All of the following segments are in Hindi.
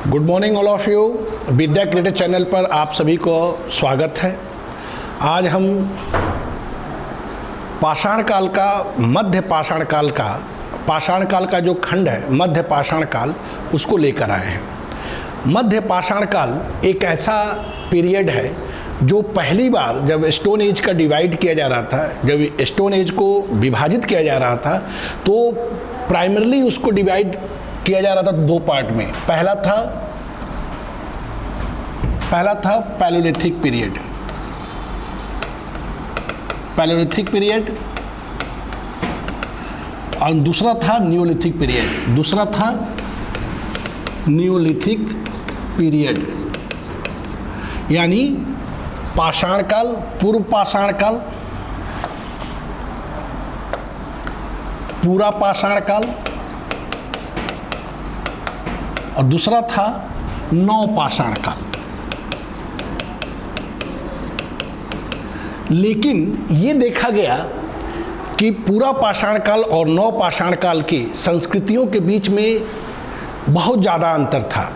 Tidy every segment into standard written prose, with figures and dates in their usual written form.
Good morning all of you. Vidya creator channel पर आप सभी को स्वागत है। आज हम पाषाण काल का मध्य पाषाण काल का जो खंड है मध्य पाषाण काल, उसको लेकर आए हैं। मध्य पाषाण काल एक ऐसा पीरियड है जो पहली बार जब स्टोन एज का डिवाइड किया जा रहा था, जब स्टोन एज को विभाजित किया जा रहा था, तो प्राइमरली उसको डिवाइड किया जा रहा था दो पार्ट में। पहला था पैलियोलिथिक पीरियड और दूसरा था न्यूलिथिक पीरियड। यानी पाषाण काल, पूर्व पाषाण काल, पूरा पाषाण काल और दूसरा था नवपाषाण काल। लेकिन ये देखा गया कि पूरा पाषाण काल और नवपाषाण काल की संस्कृतियों के बीच में बहुत ज़्यादा अंतर था।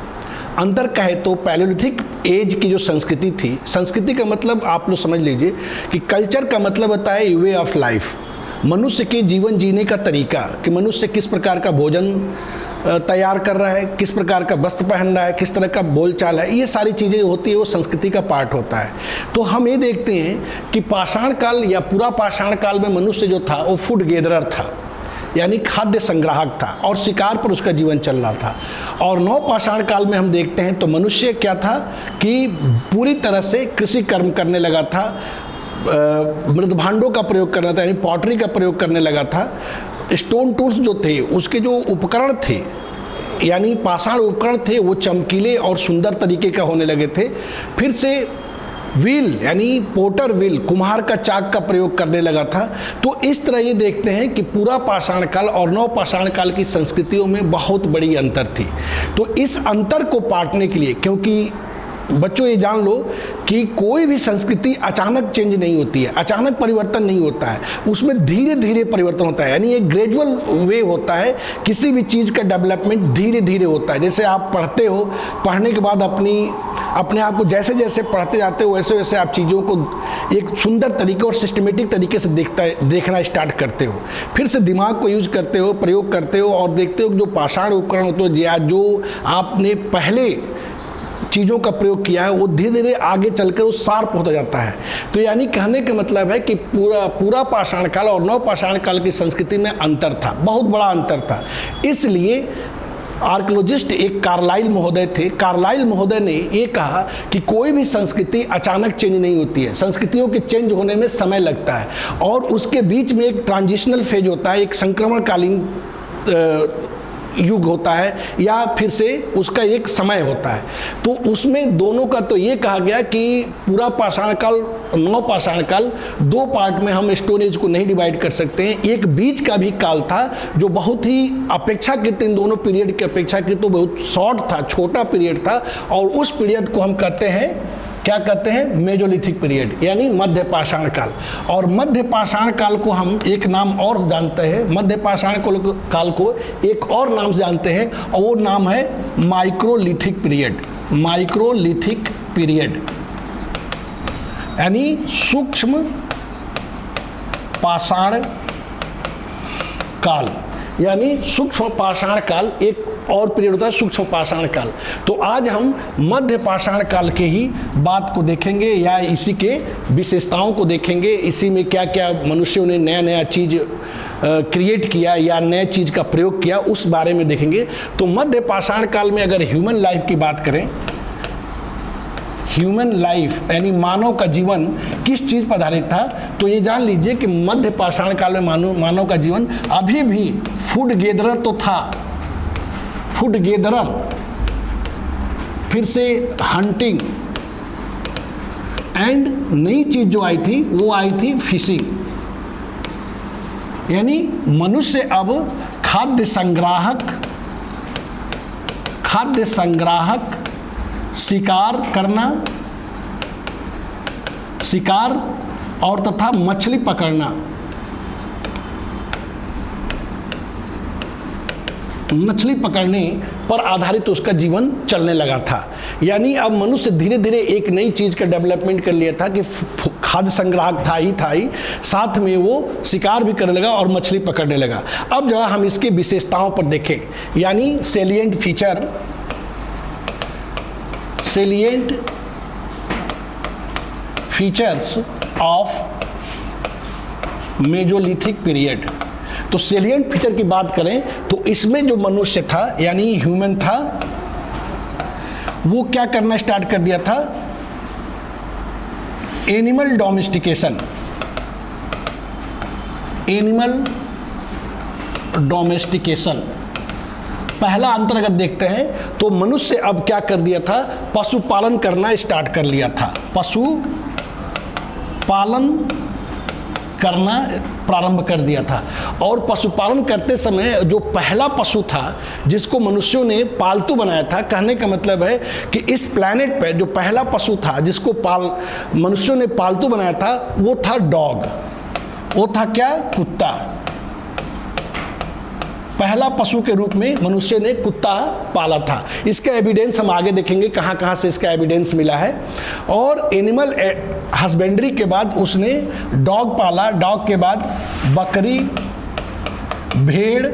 अंतर कहे तो पैलियोलिथिक एज की जो संस्कृति थी, संस्कृति का मतलब आप लोग समझ लीजिए कि कल्चर का मतलब होता है वे ऑफ लाइफ, मनुष्य के जीवन जीने का तरीका, कि मनुष्य किस प्रकार का भोजन तैयार कर रहा है, किस प्रकार का वस्त्र पहन रहा है, किस तरह का बोलचाल है, ये सारी चीज़ें होती है, वो संस्कृति का पार्ट होता है। तो हम ये देखते हैं कि पाषाण काल या पूरा पाषाण काल में मनुष्य जो था वो फूड गेदरर था, यानी खाद्य संग्राहक था और शिकार पर उसका जीवन चल रहा था। और नवपाषाण काल में हम देखते हैं तो मनुष्य क्या था कि पूरी तरह से कृषि कर्म करने लगा था, मृदभांडों का प्रयोग करना था, यानी पॉटरी का प्रयोग करने लगा था। स्टोन टूल्स जो थे, उसके जो उपकरण थे, यानी पाषाण उपकरण थे, वो चमकीले और सुंदर तरीके का होने लगे थे। फिर से व्हील यानी पोटर व्हील, कुम्हार का चाक का प्रयोग करने लगा था। तो इस तरह ये देखते हैं कि पूरा पाषाण काल और नवपाषाण काल की संस्कृतियों में बहुत बड़ी अंतर थी। तो इस अंतर को पाटने के लिए, क्योंकि बच्चों ये जान लो कि कोई भी संस्कृति अचानक चेंज नहीं होती है, अचानक परिवर्तन नहीं होता है, उसमें धीरे धीरे परिवर्तन होता है, यानी एक ग्रेजुअल वे होता है। किसी भी चीज़ का डेवलपमेंट धीरे धीरे होता है। जैसे आप पढ़ते हो, पढ़ने के बाद अपने आप को जैसे जैसे पढ़ते जाते हो वैसे वैसे आप चीज़ों को एक सुंदर तरीके और सिस्टमेटिक तरीके से देखना स्टार्ट करते हो। फिर से दिमाग को यूज करते हो, प्रयोग करते हो और देखते हो कि जो पाषाण उपकरण होते हो या जो आपने पहले चीज़ों का प्रयोग किया है वो धीरे धीरे आगे चलकर वो शार्प होता जाता है। तो यानी कहने का मतलब है कि पूरा पाषाण काल और नवपाषाण काल की संस्कृति में अंतर था, बहुत बड़ा अंतर था। इसलिए आर्कियोलॉजिस्ट एक कार्लाइल महोदय थे। कार्लाइल महोदय ने ये कहा कि कोई भी संस्कृति अचानक चेंज नहीं होती है, संस्कृतियों के चेंज होने में समय लगता है और उसके बीच में एक ट्रांजिशनल फेज होता है, एक संक्रमणकालीन युग होता है या फिर से उसका एक समय होता है। तो उसमें दोनों का तो ये कहा गया कि पूरा पाषाण काल, नवपाषाण काल, दो पार्ट में हम स्टोन एज को नहीं डिवाइड कर सकते हैं। एक बीच का भी काल था जो बहुत ही अपेक्षाकृत, इन दोनों पीरियड के अपेक्षाकृत तो बहुत शॉर्ट था, छोटा पीरियड था और उस पीरियड को हम कहते हैं, क्या कहते हैं, मेजोलिथिक पीरियड, यानी मध्य पाषाण काल। और मध्य पाषाण काल को हम एक नाम और जानते हैं, मध्य पाषाण काल को एक और नाम से जानते हैं और वो नाम है माइक्रोलिथिक पीरियड, यानी सूक्ष्म पाषाण काल, यानी सूक्ष्म पाषाण काल एक और पीरियड होता है, सूक्ष्म पाषाण काल। तो आज हम मध्य पाषाण काल के ही बात को देखेंगे या इसी के विशेषताओं को देखेंगे, इसी में क्या क्या मनुष्यों ने नया नया चीज़ क्रिएट किया या नए चीज़ का प्रयोग किया, उस बारे में देखेंगे। तो मध्य पाषाण काल में अगर ह्यूमन लाइफ की बात करें, ह्यूमन लाइफ यानी मानव का जीवन किस चीज़ पर आधारित था, तो ये जान लीजिए कि मध्य पाषाण काल में मानव का जीवन अभी भी फूड गेदरर तो था, फूड गेदरर, फिर से हंटिंग एंड नई चीज जो आई थी वो आई थी फिशिंग, यानी मनुष्य अब खाद्य संग्राहक, शिकार और तथा मछली पकड़ना, मछली पकड़ने पर आधारित उसका जीवन चलने लगा था। यानी अब मनुष्य धीरे धीरे एक नई चीज़ का डेवलपमेंट कर लिया था कि खाद्य संग्राहक था ही, साथ में वो शिकार भी करने लगा और मछली पकड़ने लगा। अब जरा हम इसकी विशेषताओं पर देखें, यानी salient features of Mesolithic period. तो सेलिएंट फीचर की बात करें तो इसमें जो मनुष्य था यानी ह्यूमन था, वो क्या करना स्टार्ट कर दिया था, एनिमल डोमेस्टिकेशन। पहला अंतर्गत देखते हैं तो मनुष्य अब क्या कर दिया था, पशुपालन करना स्टार्ट कर लिया था। पशुपालन करना प्रारंभ कर दिया था। और पशुपालन करते समय जो पहला पशु था जिसको मनुष्यों ने पालतू बनाया था, कहने का मतलब है कि इस प्लैनेट पर जो पहला पशु था जिसको मनुष्यों ने पालतू बनाया था, वो था डॉग। वो था क्या, कुत्ता। पहला पशु के रूप में मनुष्य ने कुत्ता पाला था। इसका एविडेंस हम आगे देखेंगे कहाँ कहाँ से इसका एविडेंस मिला है। और एनिमल हस्बेंड्री के बाद उसने डॉग पाला, डॉग के बाद बकरी, भेड़,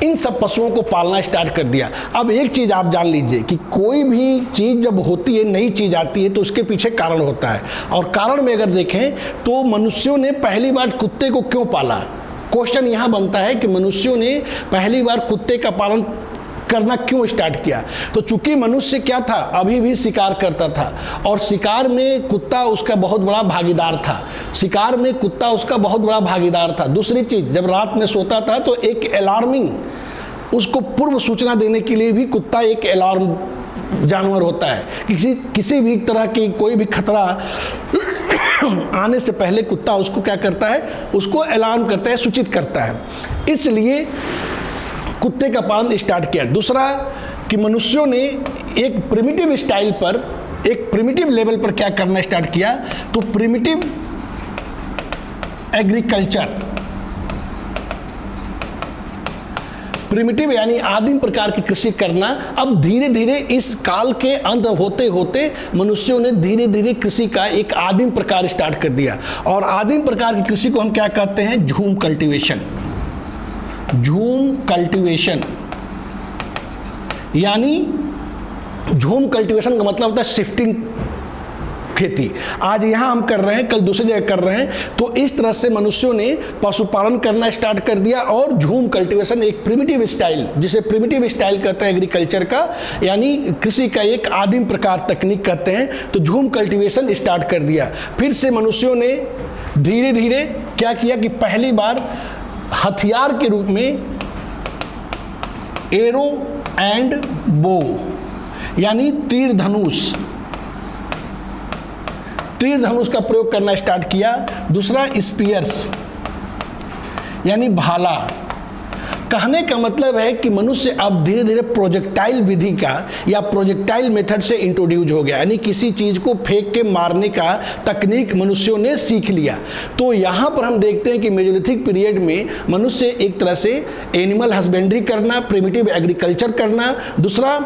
इन सब पशुओं को पालना स्टार्ट कर दिया। अब एक चीज़ आप जान लीजिए कि कोई भी चीज़ जब होती है, नई चीज़ आती है, तो उसके पीछे कारण होता है। और कारण में अगर देखें तो मनुष्यों ने पहली बार कुत्ते को क्यों पाला। क्वेश्चन यहाँ बनता है कि मनुष्यों ने पहली बार कुत्ते का पालन करना क्यों स्टार्ट किया। तो चूंकि मनुष्य क्या था, अभी भी शिकार करता था और शिकार में कुत्ता उसका बहुत बड़ा भागीदार था। दूसरी चीज़, जब रात में सोता था तो एक अलार्मिंग, उसको पूर्व सूचना देने के लिए भी कुत्ता एक अलार्म जानवर होता है। किसी भी तरह की कोई भी खतरा आने से पहले कुत्ता उसको क्या करता है, उसको अलार्म करता है, सूचित करता है। इसलिए कुत्ते का पालन स्टार्ट किया। दूसरा कि मनुष्यों ने एक प्रिमिटिव स्टाइल पर, एक प्रिमिटिव लेवल पर क्या करना स्टार्ट किया, तो प्रिमिटिव एग्रीकल्चर, प्रिमिटिव यानी आदिम प्रकार की कृषि करना। अब धीरे धीरे इस काल के अंत होते होते मनुष्यों ने धीरे धीरे कृषि का एक आदिम प्रकार स्टार्ट कर दिया। और आदिम प्रकार की कृषि को हम क्या कहते हैं, झूम कल्टीवेशन। यानी झूम कल्टीवेशन का मतलब होता है शिफ्टिंग खेती। आज यहाँ हम कर रहे हैं, कल दूसरी जगह कर रहे हैं। तो इस तरह से मनुष्यों ने पशुपालन करना स्टार्ट कर दिया। और झूम कल्टीवेशन एक प्रिमिटिव स्टाइल, जिसे प्रिमिटिव स्टाइल कहते हैं एग्रीकल्चर का, यानी कृषि का एक आदिम प्रकार तकनीक कहते हैं। तो झूम कल्टीवेशन स्टार्ट कर दिया। फिर से मनुष्यों ने धीरे धीरे क्या किया कि पहली बार हथियार के रूप में एरो एंड बो, यानी तीर धनुष का प्रयोग करना स्टार्ट किया। दूसरा स्पीयर्स, यानी भाला। कहने का मतलब है कि मनुष्य अब धीरे धीरे प्रोजेक्टाइल विधि का या प्रोजेक्टाइल मेथड से इंट्रोड्यूस हो गया, यानी किसी चीज़ को फेंक के मारने का तकनीक मनुष्यों ने सीख लिया। तो यहाँ पर हम देखते हैं कि मेजोलिथिक पीरियड में मनुष्य एक तरह से एनिमल हस्बेंड्री करना, प्रिमिटिव एग्रीकल्चर करना, दूसरा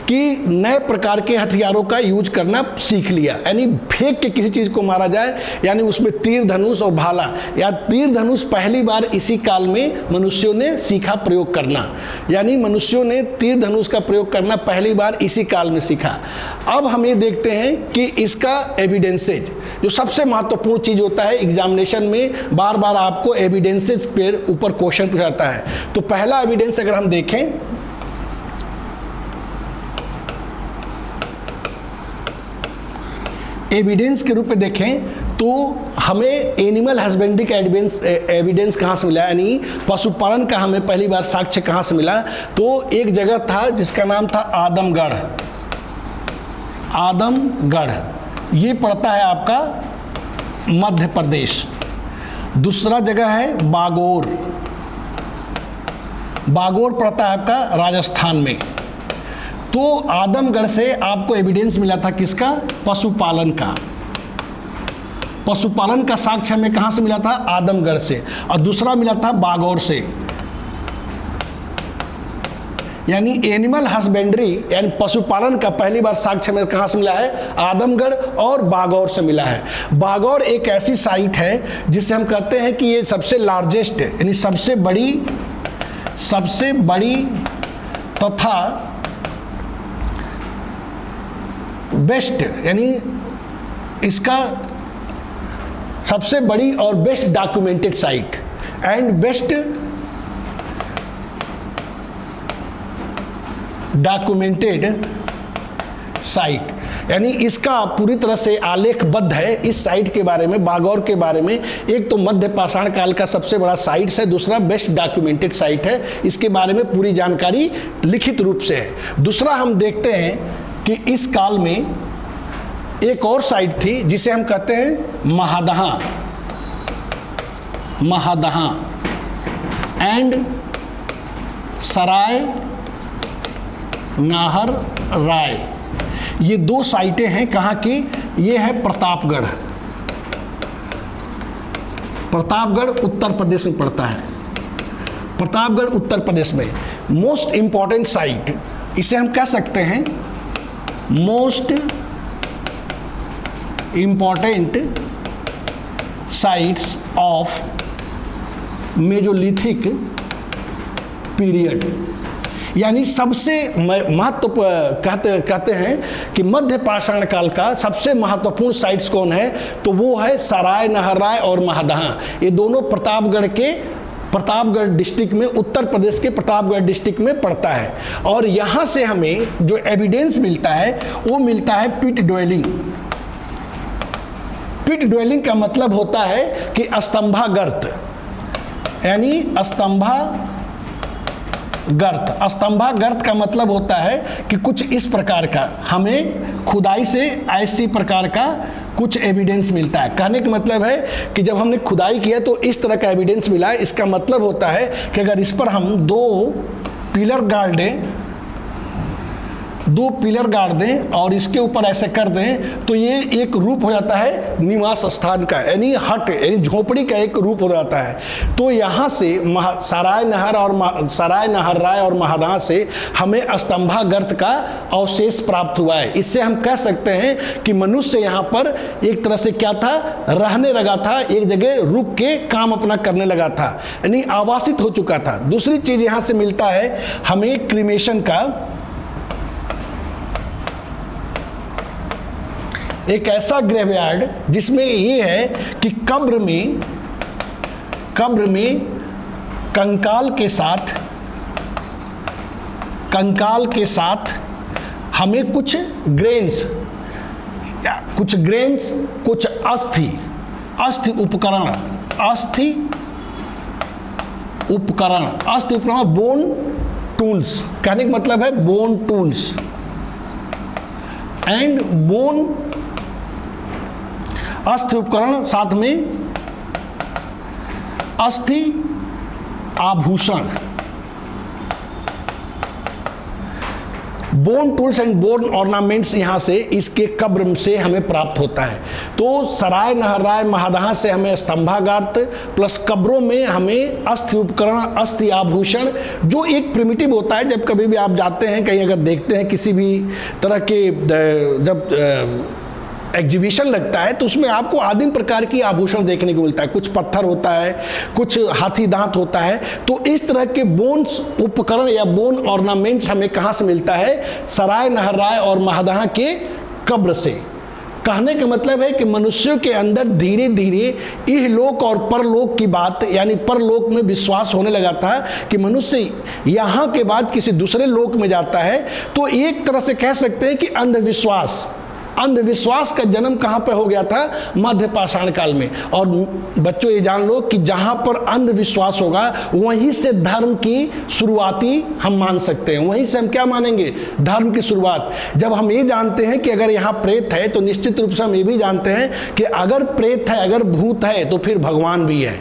कि नए प्रकार के हथियारों का यूज करना सीख लिया, यानी फेंक के किसी चीज़ को मारा जाए, यानी उसमें तीर धनुष और भाला या तीर धनुष पहली बार इसी काल में मनुष्यों ने सीखा प्रयोग करना, यानी मनुष्यों ने तीर धनुष का प्रयोग करना पहली बार इसी काल में सीखा। अब हम ये देखते हैं कि इसका एविडेंसेज, जो सबसे महत्वपूर्ण चीज़ होता है एग्जामिनेशन में, बार बार आपको एविडेंसेज पे ऊपर क्वेश्चन पूछाता है। तो पहला एविडेंस अगर हम देखें, एविडेंस के रूप में देखें तो हमें एनिमल हस्बेंड्री का एविडेंस कहाँ से मिला, यानी पशुपालन का हमें पहली बार साक्ष्य कहाँ से मिला। तो एक जगह था जिसका नाम था आदमगढ़, ये पड़ता है आपका मध्य प्रदेश। दूसरा जगह है बागोर पड़ता है आपका राजस्थान में। तो आदमगढ़ से आपको एविडेंस मिला था किसका, पशुपालन का। पशुपालन का साक्ष्य हमें कहाँ से मिला था, आदमगढ़ से। और दूसरा मिला था बागौर से। यानी एनिमल हस्बेंड्री यानी पशुपालन का पहली बार साक्ष्य में कहाँ से मिला है? आदमगढ़ और बागौर से मिला है। बागौर एक ऐसी साइट है जिसे हम कहते हैं कि ये सबसे लार्जेस्ट यानी सबसे बड़ी तथा बेस्ट यानी इसका सबसे बड़ी और best documented site and best documented site, यानी इसका पूरी तरह से आलेखबद्ध है इस साइट के बारे में, बागौर के बारे में। एक तो मध्य पाषाण काल का सबसे बड़ा साइट है, दूसरा बेस्ट डॉक्यूमेंटेड साइट है, इसके बारे में पूरी जानकारी लिखित रूप से है। दूसरा हम देखते हैं कि इस काल में एक और साइट थी जिसे हम कहते हैं महादहा एंड सराय नाहर राय। ये दो साइटें हैं कहाँ की? ये है प्रतापगढ़ उत्तर प्रदेश में पड़ता है। प्रतापगढ़ उत्तर प्रदेश में मोस्ट इंपॉर्टेंट साइट, इसे हम कह सकते हैं most important sites of Mesolithic period, यानी सबसे महत्व कहते हैं कि मध्य पाषाण काल का सबसे महत्वपूर्ण साइट्स कौन है? तो वो है सराय नाहर और महादहा। ये दोनों प्रतापगढ़ डिस्ट्रिक्ट में, उत्तर प्रदेश के प्रतापगढ़ डिस्ट्रिक्ट में पड़ता है। और यहाँ से हमें जो एविडेंस मिलता है वो मिलता है पिट ड्वेलिंग। पिट ड्वेलिंग का मतलब होता है कि स्तंभागर्त, यानी स्तंभागर्त का मतलब होता है कि कुछ इस प्रकार का हमें खुदाई से ऐसी प्रकार का कुछ एविडेंस मिलता है। कहने का मतलब है कि जब हमने खुदाई किया तो इस तरह का एविडेंस मिला है। इसका मतलब होता है कि अगर इस पर हम दो पिलर गाड़ दें और इसके ऊपर ऐसे कर दें तो ये एक रूप हो जाता है निवास स्थान का, यानी हट यानी झोपड़ी का एक रूप हो जाता है। तो यहाँ से सराय नाहर राय और महादहा से हमें स्तंभागर्त का अवशेष प्राप्त हुआ है। इससे हम कह सकते हैं कि मनुष्य यहाँ पर एक तरह से क्या था? रहने लगा था, एक जगह रुक के काम अपना करने लगा था, यानी आवासित हो चुका था। दूसरी चीज यहाँ से मिलता है हमें क्रीमेशन का, एक ऐसा ग्रेवयार्ड जिसमें ये है कि कब्र में कंकाल के साथ हमें कुछ ग्रेन्स, कुछ अस्थि उपकरण बोन टूल्स, कहने का मतलब है बोन टूल्स एंड बोन अस्थि उपकरण, साथ में अस्थि आभूषण, bone tools and bone ornaments यहाँ से इसके कब्र से हमें प्राप्त होता है। तो सराय नाहर राय महादहा से हमें स्तंभागार्त प्लस कब्रों में हमें अस्थि उपकरण, अस्थि आभूषण, जो एक प्रिमिटिव होता है। जब कभी भी आप जाते हैं कहीं, अगर देखते हैं किसी भी तरह के जब एग्जीबिशन लगता है तो उसमें आपको आदिम प्रकार की आभूषण देखने को मिलता है। कुछ पत्थर होता है, कुछ हाथी दांत होता है। तो इस तरह के बोन्स उपकरण या बोन ऑर्नामेंट्स हमें कहाँ से मिलता है? सराय नाहर राय और महादहा के कब्र से। कहने का मतलब है कि मनुष्यों के अंदर धीरे धीरे इहलोक और परलोक की बात, यानी परलोक में विश्वास होने लगा था कि मनुष्य यहाँ के बाद किसी दूसरे लोक में जाता है। तो एक तरह से कह सकते हैं कि अंधविश्वास का जन्म कहाँ पे हो गया था? मध्य पाषाण काल में। और बच्चों ये जान लो कि जहाँ पर अंधविश्वास होगा वहीं से धर्म की शुरुआती हम मान सकते हैं। वहीं से हम क्या मानेंगे? धर्म की शुरुआत। जब हम ये जानते हैं कि अगर यहाँ प्रेत है तो निश्चित रूप से हम ये भी जानते हैं कि अगर प्रेत है, अगर भूत है तो फिर भगवान भी है,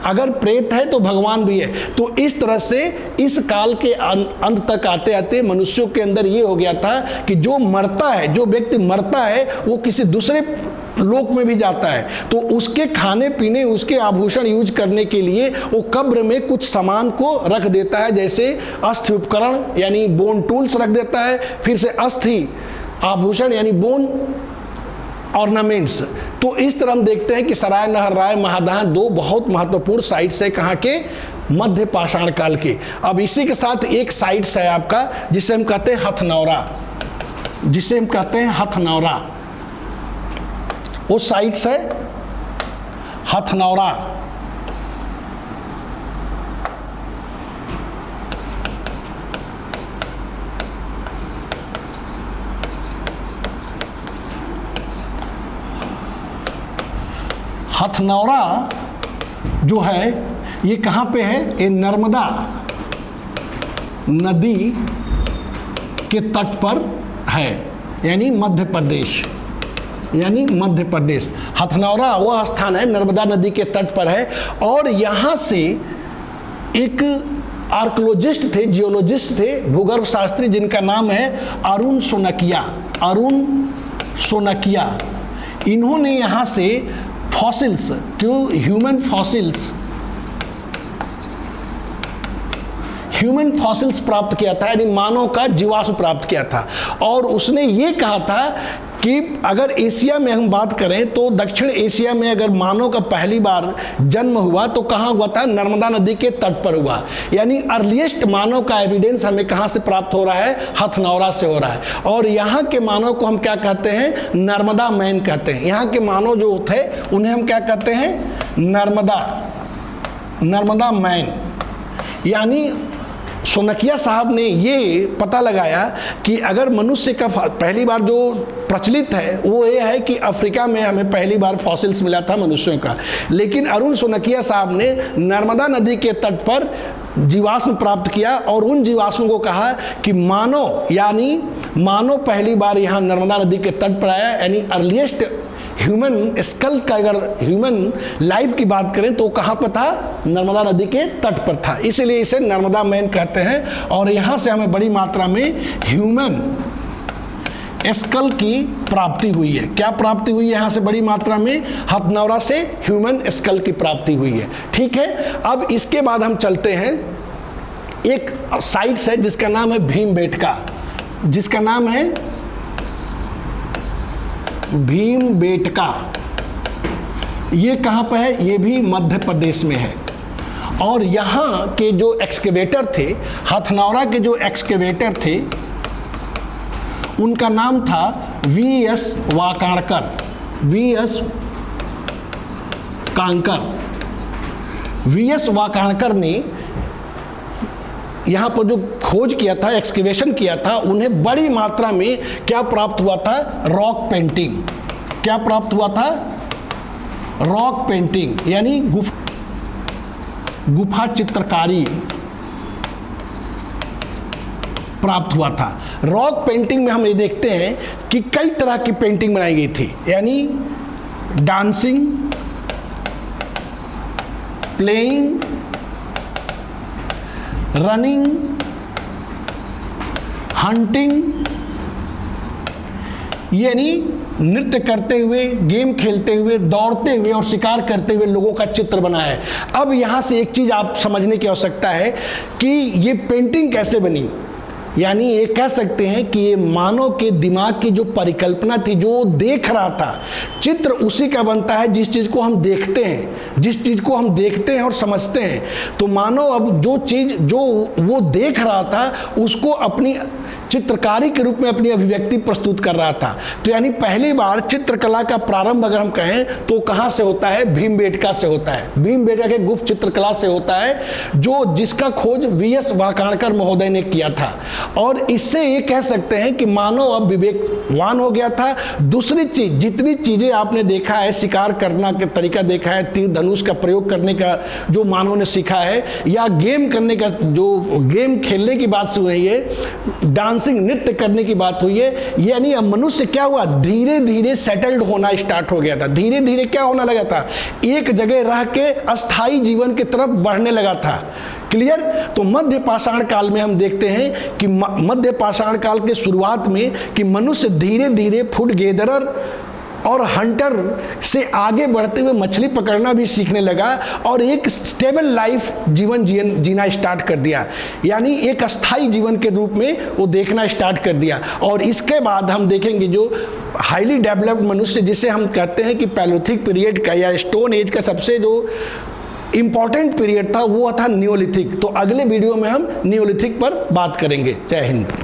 अगर प्रेत है तो भगवान भी है। तो इस तरह से इस काल के अंत तक आते आते मनुष्यों के अंदर ये हो गया था कि जो मरता है, जो व्यक्ति मरता है वो किसी दूसरे लोक में भी जाता है, तो उसके खाने पीने, उसके आभूषण यूज करने के लिए वो कब्र में कुछ सामान को रख देता है, जैसे अस्थि उपकरण यानी बोन टूल्स रख देता है, फिर से अस्थि आभूषण यानी बोन ऑर्नामेंट्स। तो इस तरह हम देखते हैं कि सराय नहरराय महादहन दो बहुत महत्वपूर्ण साइट्स है कहाँ के, मध्य पाषाण काल के। अब इसी के साथ एक साइट्स है आपका जिसे हम कहते हैं हथनौरा, जिसे हम कहते हैं हथनौरा, वो साइट्स है हथनौरा। हथनौरा जो है ये कहाँ पे है, ये नर्मदा नदी के तट पर है, यानी मध्य प्रदेश, यानी मध्य प्रदेश। हथनौरा वह स्थान है नर्मदा नदी के तट पर है। और यहाँ से एक आर्कोलॉजिस्ट थे, जियोलॉजिस्ट थे, भूगर्भ शास्त्री, जिनका नाम है अरुण सोनकिया, अरुण सोनकिया। इन्होंने यहाँ से फॉसिल्स, क्यों ह्यूमन फॉसिल्स प्राप्त किया था, यानी मानव का जीवाश्म प्राप्त किया था। और उसने ये कहा था कि अगर एशिया में हम बात करें तो दक्षिण एशिया में अगर मानव का पहली बार जन्म हुआ तो कहाँ हुआ था, नर्मदा नदी के तट पर हुआ। यानी अर्लीस्ट मानव का एविडेंस हमें कहाँ से प्राप्त हो रहा है, हथनौरा से हो रहा है। और यहाँ के मानव को हम क्या कहते हैं, नर्मदा मैन कहते हैं। यहाँ के मानव जो थे उन्हें हम क्या कहते हैं, नर्मदा मैन। यानी सोनकिया साहब ने ये पता लगाया कि अगर मनुष्य का पहली बार जो प्रचलित है वो ये है कि अफ्रीका में हमें पहली बार फॉसिल्स मिला था मनुष्यों का, लेकिन अरुण सोनकिया साहब ने नर्मदा नदी के तट पर जीवाश्म प्राप्त किया और उन जीवाश्मों को कहा कि मानव, यानी मानव पहली बार यहाँ नर्मदा नदी के तट पर आया। यानी अर्लीस्ट ह्यूमन स्कल का अगर ह्यूमन लाइफ की बात करें तो कहाँ पर था, नर्मदा नदी के तट पर था, इसीलिए इसे नर्मदा मैन कहते हैं। और यहाँ से हमें बड़ी मात्रा में ह्यूमन स्कल की प्राप्ति हुई है। क्या प्राप्ति हुई है यहाँ से बड़ी मात्रा में, हथनौरा से ह्यूमन स्कल की प्राप्ति हुई है। ठीक है, अब इसके बाद हम चलते हैं, एक साइट्स है जिसका नाम है भीमबेटका, जिसका नाम है भीमबेटका। ये कहाँ पर है, ये भी मध्य प्रदेश में है। और यहाँ के जो एक्सकेवेटर थे, हथनौरा के जो एक्सकेवेटर थे उनका नाम था वी.एस. वाकाणकर, वी.एस. कांकर। वी.एस. वाकाणकर ने यहाँ पर जो खोज किया था, एक्सकेवेशन किया था, उन्हें बड़ी मात्रा में क्या प्राप्त हुआ था, रॉक पेंटिंग। क्या प्राप्त हुआ था, रॉक पेंटिंग, यानी गुफा चित्रकारी प्राप्त हुआ था। रॉक पेंटिंग में हम ये देखते हैं कि कई तरह की पेंटिंग बनाई गई थी, यानी डांसिंग, प्लेइंग, रनिंग, हंटिंग, यानी नृत्य करते हुए, गेम खेलते हुए, दौड़ते हुए और शिकार करते हुए लोगों का चित्र बना है। अब यहाँ से एक चीज़ आप समझने की आवश्यकता है कि ये पेंटिंग कैसे बनी। यानी ये कह सकते हैं कि ये मानव के दिमाग की जो परिकल्पना थी, जो देख रहा था, चित्र उसी का बनता है जिस चीज़ को हम देखते हैं, जिस चीज़ को हम देखते हैं और समझते हैं। तो मानव अब जो चीज़ जो वो देख रहा था उसको अपनी चित्रकारी के रूप में अपनी अभिव्यक्ति प्रस्तुत कर रहा था। तो यानी पहली बार चित्रकला का प्रारंभ अगर हम कहें तो कहाँ से होता है, भीमबेटका से होता है। भीमबेटका के गुप्त चित्रकला से होता है, जो जिसका खोज वी.एस. वाकाणकर महोदय ने किया था। और इससे ये कह सकते हैं कि मानव अब विवेकवान हो गया था। दूसरी चीज, जितनी चीजें आपने देखा है, शिकार करना का तरीका देखा है, तीर धनुष का प्रयोग करने का जो मानव ने सीखा है, या गेम करने का, जो गेम खेलने की बात हुई है, डांसिंग नृत्य करने की बात हुई है, यानी अब मनुष्य क्या हुआ, धीरे धीरे सेटल्ड होना स्टार्ट हो गया था। धीरे धीरे क्या होने लगा था, एक जगह रह के अस्थायी जीवन की तरफ बढ़ने लगा था। क्लियर। तो मध्य पाषाण काल में हम देखते हैं कि मध्य पाषाण काल के शुरुआत में कि मनुष्य धीरे धीरे फूड गैदरर और हंटर से आगे बढ़ते हुए मछली पकड़ना भी सीखने लगा और एक स्टेबल लाइफ जीवन जीना स्टार्ट कर दिया, यानी एक अस्थाई जीवन के रूप में वो देखना स्टार्ट कर दिया। और इसके बाद हम देखेंगे जो हाईली डेवलप्ड मनुष्य जिसे हम कहते हैं कि पैलियोलिथिक पीरियड का या स्टोन एज का सबसे जो इम्पॉर्टेंट पीरियड था वो था नियोलिथिक। तो अगले वीडियो में हम नियोलिथिक पर बात करेंगे। जय हिंद।